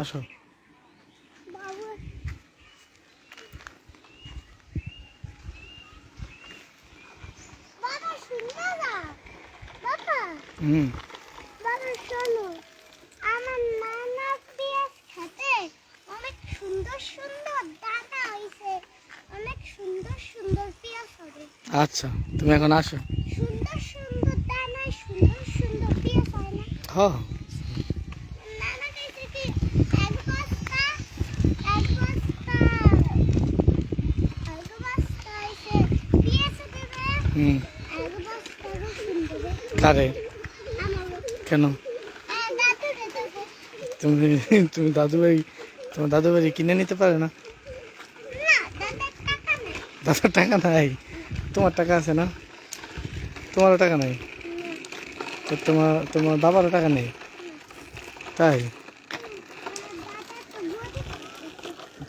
আসো। হুম। বাবা শোনো, আমার নানা পেঁয়াজ খেতে অনেক সুন্দর সুন্দর দানা হয়েছে, অনেক সুন্দর সুন্দর পেঁয়াজ হবে। আচ্ছা, তুমি এখন আসো। সুন্দর সুন্দর দানায় সুন্দর সুন্দর পেঁয়াজ হয় না? হ্যাঁ। নানা কইছে কি এক বস্তা হইছে পেঁয়াজ দেবে, হুম। এক বস্তা রসুন দেবে। কারে? আমাকে কেন? দাদু দেবে। তুমি তুমি তোমার দাদু বাড়ি কিনে নিতে পারে না? না, দাদার টাকা নেই। দাদার টাকা নাই? তোমার টাকা আছে না? তোমারও টাকা নাই? তো তোমার তোমার বাবারও টাকা নেই? তাই?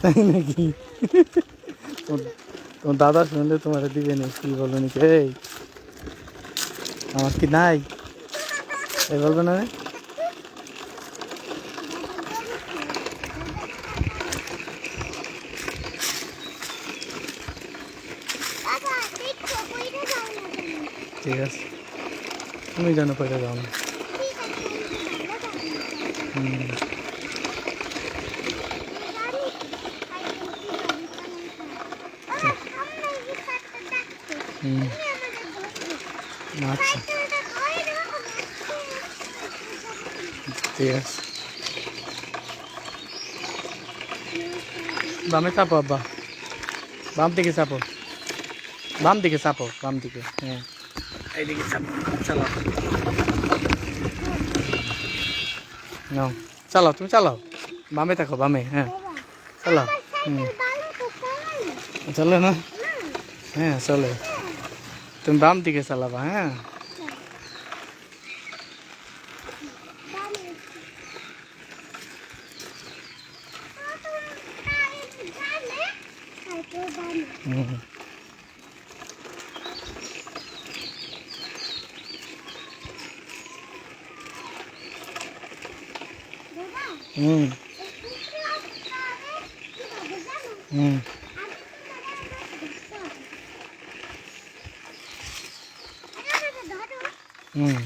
তাই নাকি? তোমার দাদা শুনলে তোমার দিবে না, কি বলবে নাকি? এই আমার কি নাই এই বলবে না? ঠিক আছে, তুমি জানো কয়টা যাও না। হুম। হুম। আচ্ছা, ঠিক আছে। বামে চাপো আব্বা, বাম দিকে চাপো, বাম দিকে চাপো, বাম দিকে। হ্যাঁ, এইদিকে চাপো। চালাও, নাও, চালাও, তুমি চালাও। বামে থাকো, বামে। হ্যাঁ, চালাও। হুম। চলে না? হ্যাঁ চলে। তুমি বাম দিকে চালাবা। হ্যাঁ। হুম। হুম। হুম। হুম।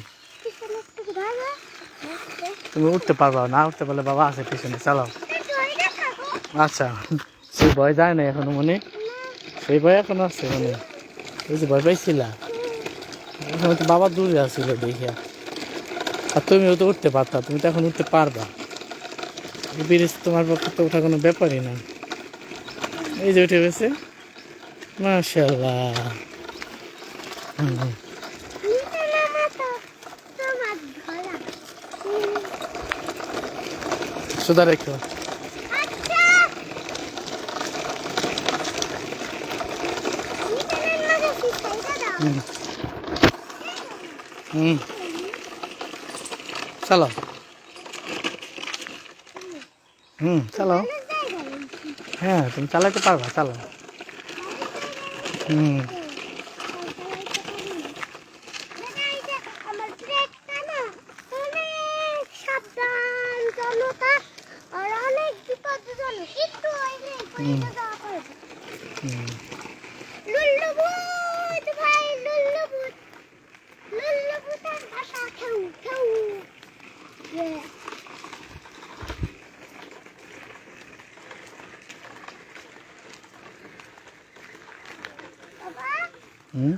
তুমি উঠতে পারবা না? উঠতে পারলে বাবা আছে পিছনে, চালাও। আচ্ছা, সেই ভয় যায় না এখনো মনে? সেই ভয় এখনো আছে মনে? ওই যে ভয় পাইছিলা, এখন তো বাবা দূরে আসছিল দেখিয়া। আর তুমিও তো উঠতে পারতা, তুমি তো এখন উঠতে পারবা। ব্রিজ তোমার পক্ষে তো ওঠা কোনো ব্যাপারই না। এই যে উঠে গেছে, মাশাআল্লাহ। হুম। সুদা রেখো। হুম। হুম। চালাও। হুম, চালাও। হ্যাঁ, তুমি চালাতে পারবা, চালাও। হুম। হুম। হুম। হুম।